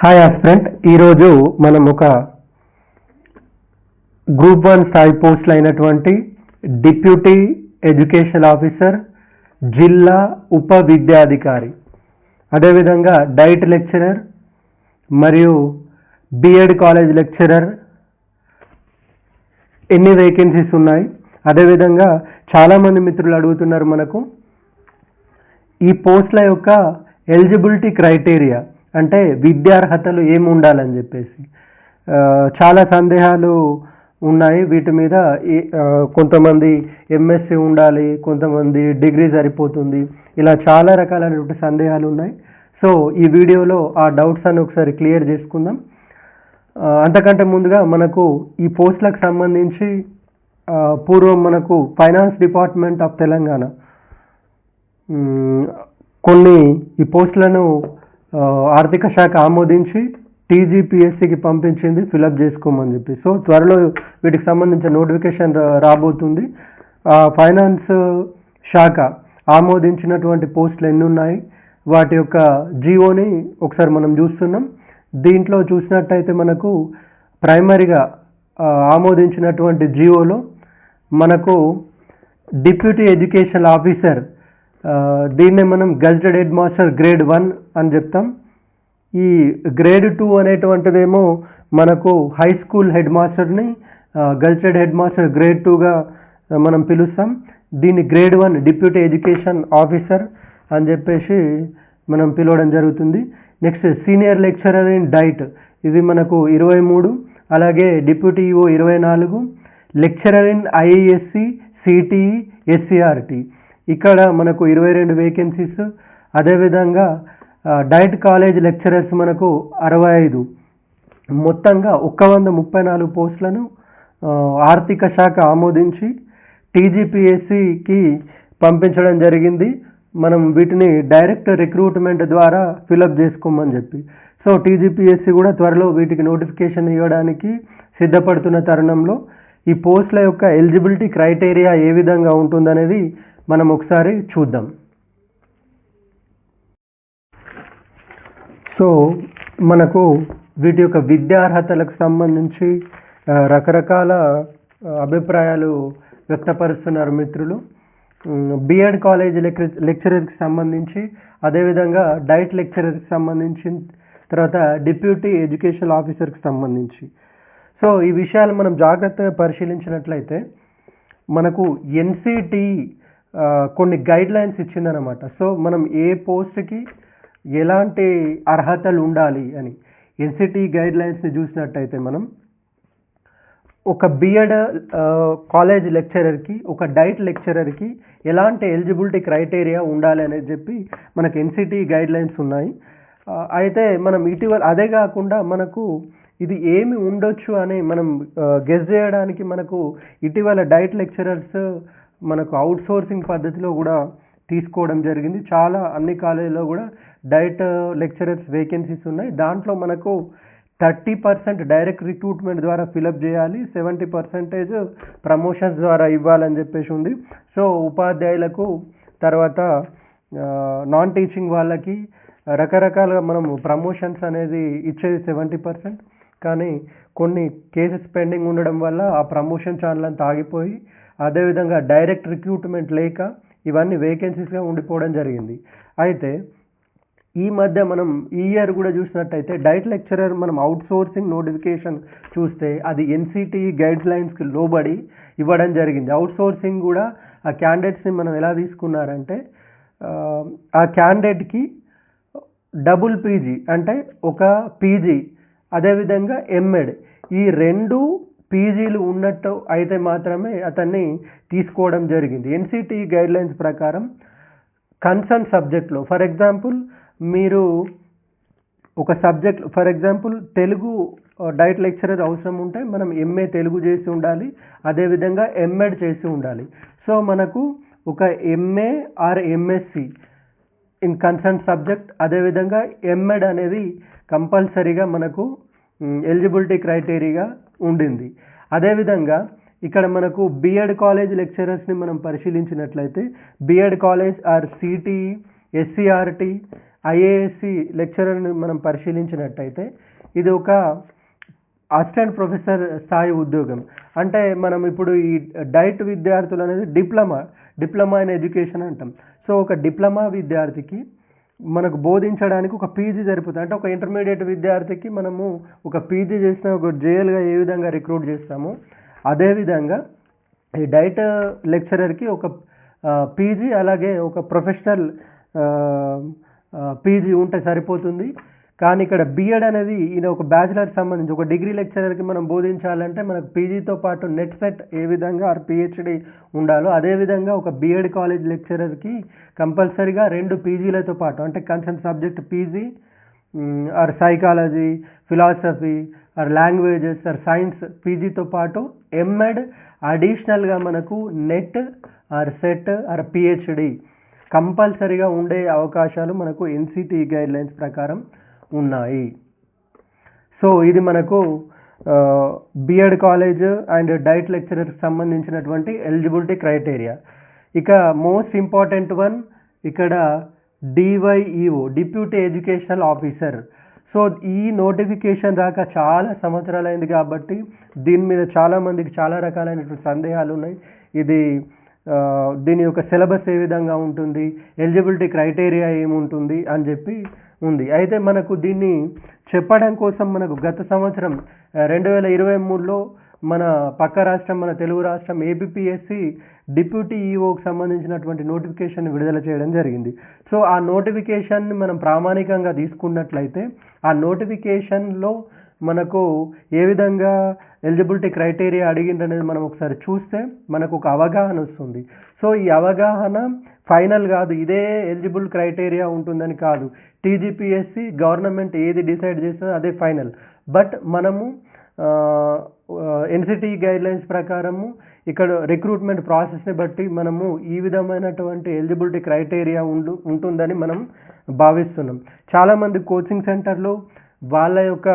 Hi aspirant, ఈరోజు మనం ఒక గ్రూప్ 1 స్థాయి పోస్టులు అయినటువంటి డిప్యూటీ ఎడ్యుకేషన్ ఆఫీసర్, జిల్లా ఉప విద్యాధికారి, అదేవిధంగా డైట్ లెక్చరర్ మరియు బిఎడ్ కాలేజ్ లెక్చరర్ ఎన్ని వేకెన్సీస్ ఉన్నాయి. అదేవిధంగా చాలామంది మిత్రులు అడుగుతున్నారు మనకు ఈ పోస్టుల యొక్క ఎలిజిబిలిటీ క్రైటీరియా అంటే విద్యార్హతలు ఏమి ఉండాలని చెప్పేసి చాలా సందేహాలు ఉన్నాయి వీటి మీద. కొంతమంది ఎంఎస్సి ఉండాలి, కొంతమంది డిగ్రీ సరిపోతుంది, ఇలా చాలా రకాలైనటువంటి సందేహాలు ఉన్నాయి. సో ఈ వీడియోలో ఆ డౌట్స్ అని ఒకసారి క్లియర్ చేసుకుందాం. అంతకంటే ముందుగా మనకు ఈ పోస్టులకు సంబంధించి పూర్వం మనకు ఫైనాన్స్ డిపార్ట్మెంట్ ఆఫ్ తెలంగాణ కొన్ని ఈ పోస్టులను ఆర్థిక శాఖ ఆమోదించి టీజీపీఎస్సికి పంపించింది ఫిలప్ చేసుకోమని చెప్పి. సో త్వరలో వీటికి సంబంధించిన నోటిఫికేషన్ రాబోతుంది. ఫైనాన్స్ శాఖ ఆమోదించినటువంటి పోస్టులు ఎన్ని ఉన్నాయి, వాటి యొక్క జీవోని ఒకసారి మనం చూస్తున్నాం. దీంట్లో చూసినట్టయితే మనకు ప్రైమరీగా ఆమోదించినటువంటి జీవోలో మనకు డిప్యూటీ ఎడ్యుకేషన్ ఆఫీసర్, దీన్నే మనం గెజెటెడ్ హెడ్ మాస్టర్ గ్రేడ్ 1 అని చెప్తాం. ఈ గ్రేడ్ 2 అనేటువంటిదేమో మనకు హై స్కూల్ హెడ్ మాస్టర్ని గెజెటెడ్ హెడ్ మాస్టర్ గ్రేడ్ 2గా మనం పిలుస్తాం. దీన్ని గ్రేడ్ 1 డిప్యూటీ ఎడ్యుకేషన్ ఆఫీసర్ అని చెప్పేసి మనం పిలవడం జరుగుతుంది. Next senior lecturer in diet, ఇవి మనకు 23, అలాగే deputy EO 24, lecturer in IASc, CTE, SCERT, ఇక్కడ మనకు 22 వేకెన్సీస్. అదేవిధంగా డైట్ కాలేజ్ లెక్చరర్స్ మనకు 65, మొత్తంగా 134 పోస్టులను ఆర్థిక శాఖ ఆమోదించి టీజీపీఎస్సికి పంపించడం జరిగింది. మనం వీటిని డైరెక్ట్ రిక్రూట్మెంట్ ద్వారా ఫిలప్ చేసుకోమని చెప్పి. సో టీజీపీఎస్సి కూడా త్వరలో వీటికి నోటిఫికేషన్ ఇవ్వడానికి సిద్ధపడుతున్న తరుణంలో ఈ పోస్టుల యొక్క ఎలిజిబిలిటీ క్రైటీరియా ఏ విధంగా ఉంటుందనేది మనం ఒకసారి చూద్దాం. సో మనకు వీటి యొక్క విద్యార్హతలకు సంబంధించి రకరకాల అభిప్రాయాలు వ్యక్తపరుస్తున్నారు మిత్రులు. బిఎడ్ కాలేజ్ లెక్చరర్కి సంబంధించి, అదేవిధంగా డైట్ లెక్చరర్కి సంబంధించి, తర్వాత డిప్యూటీ ఎడ్యుకేషన్ ఆఫీసర్కి సంబంధించి. సో ఈ విషయాలు మనం జాగ్రత్తగా పరిశీలించినట్లయితే మనకు ఎన్సిటి కొన్ని గైడ్ లైన్స్ ఇచ్చిందనమాట. సో మనం ఏ పోస్ట్కి ఎలాంటి అర్హతలు ఉండాలి అని ఎన్సిటి గైడ్ లైన్స్ని చూసినట్టయితే మనం ఒక బిఎడ్ కాలేజ్ లెక్చరర్కి, ఒక డైట్ లెక్చరర్కి ఎలాంటి ఎలిజిబిలిటీ క్రైటీరియా ఉండాలి అనేది చెప్పి మనకు ఎన్సిటి గైడ్ లైన్స్ ఉన్నాయి. అయితే మనం ఇటీవల అదే కాకుండా మనకు ఇది ఏమి ఉండొచ్చు అని మనం గెస్ చేయడానికి మనకు ఇటీవల డైట్ లెక్చరర్స్ మనకు అవుట్ సోర్సింగ్ పద్ధతిలో కూడా తీసుకోవడం జరిగింది. చాలా అన్ని కాలేజీలో కూడా డైట్ లెక్చరర్స్ వేకెన్సీస్ ఉన్నాయి. దాంట్లో మనకు 30% డైరెక్ట్ రిక్రూట్మెంట్ ద్వారా ఫిలప్ చేయాలి, 70% ప్రమోషన్స్ ద్వారా ఇవ్వాలని చెప్పేసి ఉంది. సో ఉపాధ్యాయులకు, తర్వాత నాన్ టీచింగ్ వాళ్ళకి రకరకాలుగా మనము ప్రమోషన్స్ అనేది ఇచ్చేది 70%, కానీ కొన్ని కేసెస్ పెండింగ్ ఉండడం వల్ల ఆ ప్రమోషన్ ఛానల్ అంతా ఆగిపోయి, అదేవిధంగా డైరెక్ట్ రిక్రూట్మెంట్ లేక ఇవన్నీ వేకెన్సీస్గా ఉండిపోవడం జరిగింది. అయితే ఈ మధ్య మనం ఈ ఇయర్ కూడా చూసినట్టయితే డైట్ లెక్చరర్ మనం అవుట్ సోర్సింగ్ నోటిఫికేషన్ చూస్తే అది ఎన్సిటి గైడ్ లైన్స్కి లోబడి ఇవ్వడం జరిగింది. అవుట్ సోర్సింగ్ కూడా ఆ క్యాండిడేట్స్ని మనం ఎలా తీసుకున్నారంటే ఆ క్యాండిడేట్కి డబుల్ పీజీ అంటే ఒక పీజీ, అదేవిధంగా ఎంఎడ్, ఈ 2 పీజీలు ఉన్నట్టు అయితే మాత్రమే అతన్ని తీసుకోవడం జరిగింది. ఎన్సిటి గైడ్ లైన్స్ ప్రకారం కన్సర్న్ సబ్జెక్ట్లో, ఫర్ ఎగ్జాంపుల్ మీరు ఒక subject, for example Telugu diet lecturer అవసరం ఉంటే మనం ఎంఏ తెలుగు చేసి ఉండాలి, అదేవిధంగా ఎంఎడ్ చేసి ఉండాలి. సో మనకు ఒక MA are MSc in concern subject, అదేవిధంగా ఎంఎడ్ అనేది కంపల్సరీగా మనకు ఎలిజిబిలిటీ క్రైటీరియా ఉండింది. అదేవిధంగా ఇక్కడ మనకు బిఎడ్ కాలేజ్ లెక్చరర్స్ని మనం పరిశీలించినట్లయితే B Ed college R CTE, SCERT, IASE లెక్చరర్ని మనం పరిశీలించినట్టయితే ఇది ఒక అసిస్టెంట్ ప్రొఫెసర్ స్థాయి ఉద్యోగం. అంటే మనం ఇప్పుడు ఈ డైట్ విద్యార్థులు అనేది డిప్లొమా ఇన్ ఎడ్యుకేషన్ అంటాం. సో ఒక డిప్లొమా విద్యార్థికి మనకు బోధించడానికి ఒక పీజీ సరిపోతుంది. అంటే ఒక ఇంటర్మీడియట్ విద్యార్థికి మనము ఒక పీజీ చేసిన ఒక జేఎల్గా ఏ విధంగా రిక్రూట్ చేస్తామో అదేవిధంగా ఈ డైట్ లెక్చరర్కి ఒక పీజీ అలాగే ఒక ప్రొఫెషనల్ పీజీ ఉంటే సరిపోతుంది. కానీ ఇక్కడ బిఎడ్ అనేది ఈయన ఒక బ్యాచిలర్ సంబంధించి ఒక డిగ్రీ లెక్చరర్కి మనం బోధించాలంటే మనకు పీజీతో పాటు నెట్ సెట్ ఏ విధంగా ఆర్ పిహెచ్డి ఉండాలో అదేవిధంగా ఒక బిఎడ్ కాలేజ్ లెక్చరర్కి కంపల్సరీగా 2 పీజీలతో పాటు అంటే concern subject PG or psychology, philosophy or languages or science పీజీతో పాటు ఎంఎడ్ అడిషనల్గా మనకు NET or SET or PhD కంపల్సరీగా ఉండే అవకాశాలు మనకు ఎన్సిటి గైడ్లైన్స్ ప్రకారం ఉన్నాయి. సో ఇది మనకు బిఎడ్ కాలేజ్ అండ్ డైట్ లెక్చరర్కి సంబంధించినటువంటి ఎలిజిబిలిటీ క్రైటీరియా. ఇక మోస్ట్ ఇంపార్టెంట్ వన్ ఇక్కడ DyEO, deputy educational officer. So ఈ నోటిఫికేషన్ రాక చాలా సంవత్సరాలు అయింది కాబట్టి దీని మీద చాలామందికి చాలా రకాలైనటువంటి సందేహాలు ఉన్నాయి. దీని యొక్క సిలబస్ ఏ విధంగా ఉంటుంది, ఎలిజిబిలిటీ క్రైటీరియా ఏముంటుంది అని చెప్పి ఉంది. అయితే మనకు దీన్ని చెప్పడం కోసం మనకు గత సంవత్సరం 2023లో మన పక్క రాష్ట్రం, మన తెలుగు రాష్ట్రం ఏబిపిఎస్సి డిప్యూటీ ఈఓకి సంబంధించినటువంటి నోటిఫికేషన్ విడుదల చేయడం జరిగింది. సో ఆ నోటిఫికేషన్ని మనం ప్రామాణికంగా తీసుకున్నట్లయితే ఆ నోటిఫికేషన్లో మనకు ఏ విధంగా ఎలిజిబిలిటీ క్రైటీరియా అడిగిందనేది మనం ఒకసారి చూస్తే మనకు ఒక అవగాహన వస్తుంది. సో ఈ అవగాహన ఫైనల్ కాదు, ఇదే ఎలిజిబుల్ క్రైటీరియా ఉంటుందని కాదు. టీజీపీఎస్సి గవర్నమెంట్ ఏది డిసైడ్ చేస్తుందో అదే ఫైనల్. బట్ మనము ఎన్సిటి గైడ్లైన్స్ ప్రకారము ఇక్కడ రిక్రూట్మెంట్ ప్రాసెస్ని బట్టి మనము ఈ విధమైనటువంటి ఎలిజిబిలిటీ క్రైటీరియా ఉంటుందని మనం భావిస్తున్నాం. చాలామంది కోచింగ్ సెంటర్లో వాళ్ళ యొక్క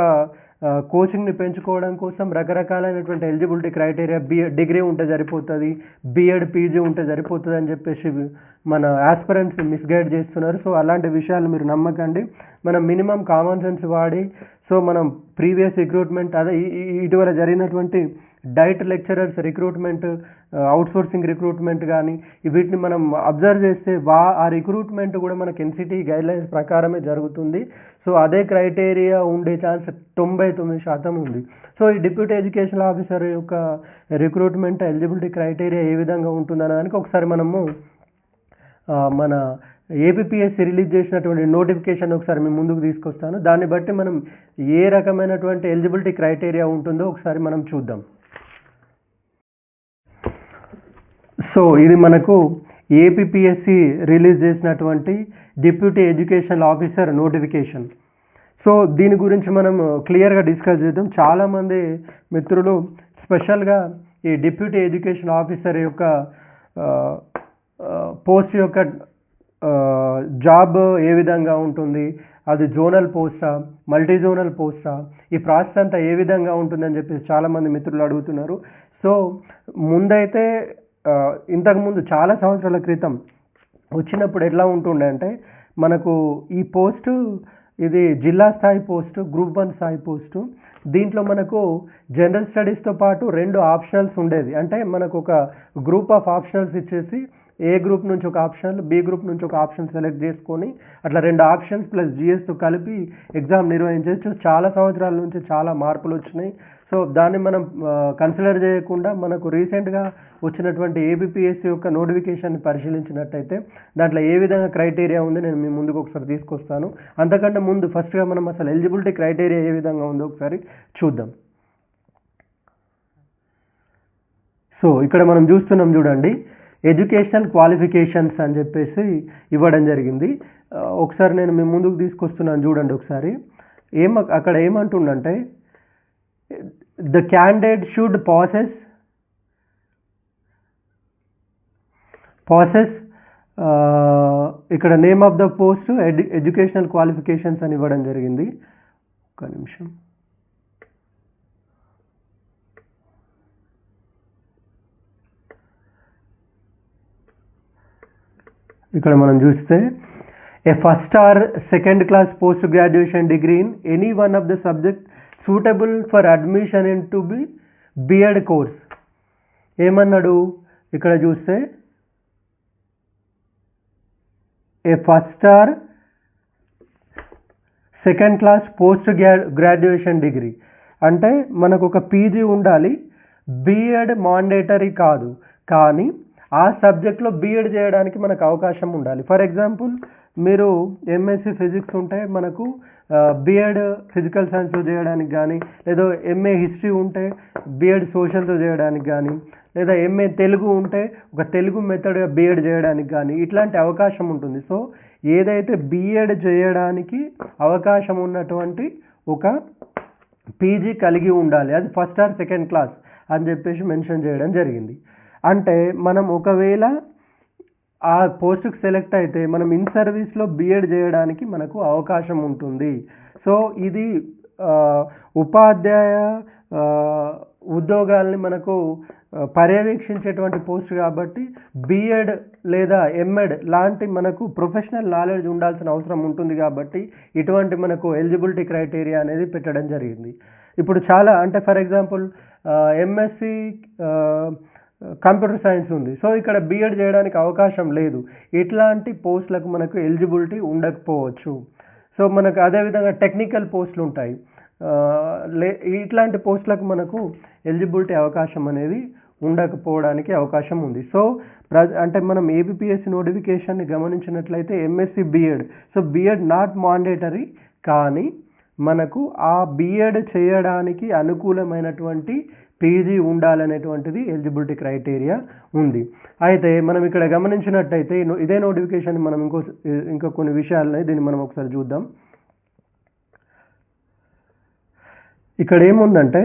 కోచింగ్ని పెంచుకోవడం కోసం రకరకాలైనటువంటి ఎలిజిబిలిటీ క్రైటీరియా డిగ్రీ ఉంటే సరిపోతుంది, బిఎడ్ పీజీ ఉంటే సరిపోతుంది అని చెప్పేసి మన ఆస్పిరెంట్స్ని మిస్గైడ్ చేస్తున్నారు. సో అలాంటి విషయాలు మీరు నమ్మకండి. మనం మినిమం కామన్ సెన్స్ వాడి సో మనం ప్రీవియస్ రిక్రూట్మెంట్ అదే ఇటీవల జరిగినటువంటి diet lecturers recruitment, outsourcing recruitment కానీ వీటిని మనం అబ్జర్వ్ చేస్తే ఆ రిక్రూట్మెంట్ కూడా మనకి ఎన్సిటి గైడ్లైన్స్ ప్రకారమే జరుగుతుంది. సో అదే క్రైటీరియా ఉండే ఛాన్స్ 99% ఉంది. సో ఈ డిప్యూటీ ఎడ్యుకేషన్ ఆఫీసర్ యొక్క రిక్రూట్మెంట్ ఎలిజిబిలిటీ క్రైటీరియా ఏ విధంగా ఉంటుందనే దానికి ఒకసారి మనము మన ఏపీఎస్సి రిలీజ్ చేసినటువంటి నోటిఫికేషన్ ఒకసారి మేము ముందుకు తీసుకొస్తాను. దాన్ని బట్టి మనం ఏ రకమైనటువంటి ఎలిజిబిలిటీ క్రైటీరియా ఉంటుందో ఒకసారి మనం చూద్దాం. సో ఇది మనకు ఏపీఎస్సి రిలీజ్ చేసినటువంటి deputy education officer notification. So దీని గురించి మనం క్లియర్గా డిస్కస్ చేద్దాం. చాలామంది మిత్రులు స్పెషల్గా ఈ డిప్యూటీ ఎడ్యుకేషన్ ఆఫీసర్ యొక్క పోస్ట్ యొక్క జాబ్ ఏ విధంగా ఉంటుంది, అది జోనల్ పోస్టా, మల్టీ జోనల్ పోస్టా, ఈ ప్రాసెస్ అంతా ఏ విధంగా ఉంటుందని చెప్పేసి చాలామంది మిత్రులు అడుగుతున్నారు. సో ముందైతే ఇంతకుముందు చాలా సంవత్సరాల క్రితం వచ్చినప్పుడు ఎట్లా ఉంటుండే అంటే మనకు ఈ పోస్టు ఇది జిల్లా స్థాయి పోస్టు, గ్రూప్ 1 స్థాయి పోస్టు. దీంట్లో మనకు జనరల్ స్టడీస్తో పాటు 2 ఆప్షనల్స్ ఉండేది. అంటే మనకు ఒక గ్రూప్ ఆఫ్ ఆప్షనల్స్ ఇచ్చేసి ఏ గ్రూప్ నుంచి ఒక ఆప్షన్, బి గ్రూప్ నుంచి ఒక ఆప్షన్ సెలెక్ట్ చేసుకొని అట్లా 2 ఆప్షన్స్ ప్లస్ జిఎస్తో కలిపి ఎగ్జామ్ నిర్వహించవచ్చు. చాలా సంవత్సరాల నుంచి చాలా మార్పులు వచ్చినాయి. సో దాన్ని మనం కన్సిడర్ చేయకుండా మనకు రీసెంట్గా వచ్చినటువంటి ఏబిపిఎస్సి యొక్క నోటిఫికేషన్ పరిశీలించినట్టయితే దాంట్లో ఏ విధంగా క్రైటీరియా ఉంది నేను మీ ముందుకు ఒకసారి తీసుకొస్తాను. అంతకంటే ముందు ఫస్ట్గా మనం అసలు ఎలిజిబిలిటీ క్రైటీరియా ఏ విధంగా ఉందో ఒకసారి చూద్దాం. సో ఇక్కడ మనం చూస్తున్నాం చూడండి, ఎడ్యుకేషనల్ క్వాలిఫికేషన్స్ అని చెప్పేసి ఇవ్వడం జరిగింది. ఒకసారి నేను మీ ముందుకు తీసుకొస్తున్నాను చూడండి. ఒకసారి అక్కడ ఏమంటుండంటే the candidate should possess ఇక్కడ name of the post educational qualifications అని ఇవ్వడం జరిగింది. ఒక నిమిషం. ఇక్కడ మనం చూస్తే A first or second class post graduation degree in any one of the subjects suitable for admission into B.Ed course. ఏమన్నాడు ఇక్కడ చూస్తే a first or second class post graduation degree అంటే మనకు ఒక పీజీ ఉండాలి, B.Ed మాండేటరీ కాదు, కానీ ఆ సబ్జెక్ట్లో B.Ed చేయడానికి మనకు అవకాశం ఉండాలి. ఫర్ ఎగ్జాంపుల్ మీరు ఎంఎస్సి ఫిజిక్స్ ఉంటే మనకు B.Ed ఫిజికల్ సైన్స్లో చేయడానికి కానీ, లేదా ఎంఏ హిస్టరీ ఉంటే B.Ed సోషల్తో చేయడానికి కానీ, లేదా ఎంఏ తెలుగు ఉంటే ఒక తెలుగు మెథడ్గా B.Ed చేయడానికి కానీ ఇట్లాంటి అవకాశం ఉంటుంది. సో ఏదైతే B.Ed చేయడానికి అవకాశం ఉన్నటువంటి ఒక పీజీ కలిగి ఉండాలి, అది ఫస్ట్ ఆర్ సెకండ్ క్లాస్ అని చెప్పేసి మెన్షన్ చేయడం జరిగింది. అంటే మనం ఒకవేళ ఆ పోస్ట్కి సెలెక్ట్ అయితే మనం ఇన్ సర్వీస్లో B.Ed చేయడానికి మనకు అవకాశం ఉంటుంది. సో ఇది ఉపాధ్యాయ ఉద్యోగాల్ని మనకు పర్యవేక్షించేటువంటి పోస్ట్ కాబట్టి B.Ed లేదా M.Ed లాంటి మనకు ప్రొఫెషనల్ నాలెడ్జ్ ఉండాల్సిన అవసరం ఉంటుంది కాబట్టి ఇటువంటి మనకు ఎలిజిబిలిటీ క్రైటీరియా అనేది పెట్టడం జరిగింది. ఇప్పుడు చాలా అంటే for example MSc computer science ఉంది, సో ఇక్కడ B.Ed చేయడానికి అవకాశం లేదు, ఇట్లాంటి పోస్టులకు మనకు ఎలిజిబిలిటీ ఉండకపోవచ్చు. సో మనకు అదేవిధంగా టెక్నికల్ పోస్టులు ఉంటాయి, ఇట్లాంటి పోస్టులకు మనకు ఎలిజిబిలిటీ అవకాశం అనేది ఉండకపోవడానికి అవకాశం ఉంది. సో అంటే మనం ఏబిపిఎస్సి నోటిఫికేషన్ని గమనించినట్లయితే MSc B.Ed, so B.Ed not mandatory, కానీ మనకు ఆ B.Ed చేయడానికి అనుకూలమైనటువంటి పీజీ ఉండాలనేటువంటిది ఎలిజిబిలిటీ క్రైటీరియా ఉంది. అయితే మనం ఇక్కడ గమనించినట్టయితే ఇదే నోటిఫికేషన్ మనం ఇంకో కొన్ని విషయాలని దీన్ని మనం ఒకసారి చూద్దాం. ఇక్కడ ఏముందంటే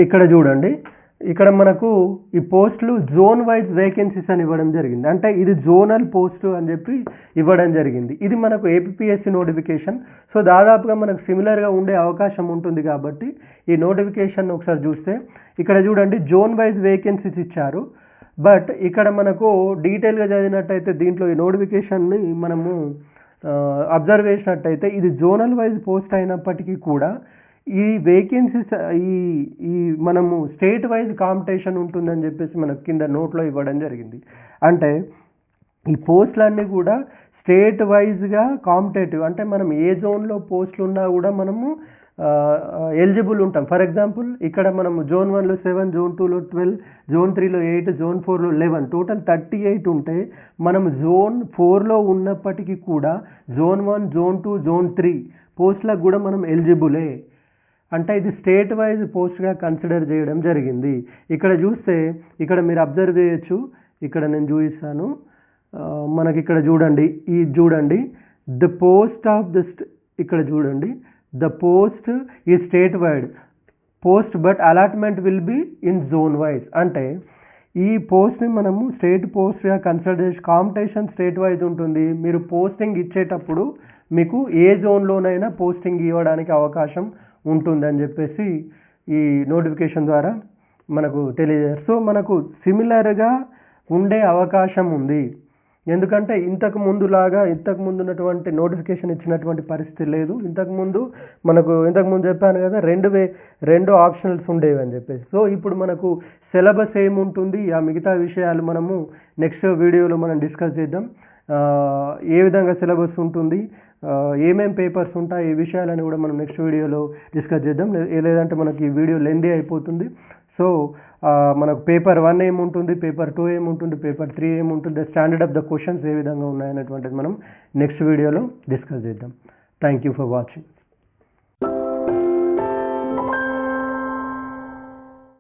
ఇక్కడ చూడండి, ఇక్కడ మనకు ఈ పోస్టులు జోన్ వైజ్ వేకెన్సీస్ అని ఇవ్వడం జరిగింది. అంటే ఇది జోనల్ పోస్ట్ అని చెప్పి ఇవ్వడం జరిగింది. ఇది మనకు ఏపీఎస్సి నోటిఫికేషన్. సో దాదాపుగా మనకు సిమిలర్గా ఉండే అవకాశం ఉంటుంది కాబట్టి ఈ నోటిఫికేషన్ ఒకసారి చూస్తే ఇక్కడ చూడండి జోన్ వైజ్ వేకెన్సీస్ ఇచ్చారు. బట్ ఇక్కడ మనకు డీటెయిల్గా చదివినట్టయితే దీంట్లో ఈ నోటిఫికేషన్ని మనము అబ్జర్వ్ చేసినట్టయితే ఇది జోనల్ వైజ్ పోస్ట్ అయినప్పటికీ కూడా ఈ వేకెన్సీస్ ఈ మనము స్టేట్ వైజ్ కాంపిటీషన్ ఉంటుందని చెప్పేసి మనకు కింద నోట్లో ఇవ్వడం జరిగింది. అంటే ఈ పోస్టులన్నీ కూడా స్టేట్ వైజ్గా కాంపిటేటివ్, అంటే మనం ఏ జోన్లో పోస్టులు ఉన్నా కూడా మనము ఎలిజిబుల్ ఉంటాం. ఫర్ ఎగ్జాంపుల్ ఇక్కడ మనము జోన్ 1లో 7, జోన్ 2లో 12, జోన్ 3లో 8, జోన్ 4లో 11, టోటల్ 38 ఉంటే మనం జోన్ 4లో ఉన్నప్పటికీ కూడా జోన్ 1, జోన్ 2, జోన్ 3 పోస్టులకు కూడా మనం ఎలిజిబులే. అంటే ఇది స్టేట్ వైజ్ పోస్ట్గా కన్సిడర్ చేయడం జరిగింది. ఇక్కడ చూస్తే ఇక్కడ మీరు అబ్జర్వ్ చేయొచ్చు, ఇక్కడ నేను చూపిస్తాను మనకి. ఇక్కడ చూడండి ద పోస్ట్ ఆఫ్ ద ఇక్కడ చూడండి ద పోస్ట్ ఈ state wide post but allotment will be in zone wise. అంటే ఈ పోస్ట్ని మనము స్టేట్ పోస్ట్గా కన్సిడర్ చేసి కాంపిటీషన్ స్టేట్ వైజ్ ఉంటుంది. మీరు పోస్టింగ్ ఇచ్చేటప్పుడు మీకు ఏ జోన్లోనైనా పోస్టింగ్ ఇవ్వడానికి అవకాశం ఉంటుందని చెప్పేసి ఈ నోటిఫికేషన్ ద్వారా మనకు తెలియజేస్తారు. సో మనకు సిమిలర్గా ఉండే అవకాశం ఉంది. ఎందుకంటే ఇంతకు ముందు ఉన్నటువంటి నోటిఫికేషన్ ఇచ్చినటువంటి పరిస్థితి లేదు. ఇంతకుముందు చెప్పాను కదా రెండు ఆప్షనల్స్ ఉండేవి అని చెప్పేసి. సో ఇప్పుడు మనకు సిలబస్ ఏముంటుంది, ఆ మిగతా విషయాలు మనము నెక్స్ట్ వీడియోలో మనం డిస్కస్ చేద్దాం. ఏ విధంగా సిలబస్ ఉంటుంది, ఏమేం పేపర్స్ ఉంటాయి, ఈ విషయాలని కూడా మనం నెక్స్ట్ వీడియోలో డిస్కస్ చేద్దాం. లేదంటే మనకి ఈ వీడియో లెందీ అయిపోతుంది. సో మనకు పేపర్ 1 ఏముంటుంది, పేపర్ 2 ఏముంటుంది, పేపర్ 3 ఏముంటుంది, స్టాండర్డ్ ఆఫ్ ద క్వశ్చన్స్ ఏ విధంగా ఉన్నాయనేటువంటిది మనం నెక్స్ట్ వీడియోలో డిస్కస్ చేద్దాం. Thank you for watching.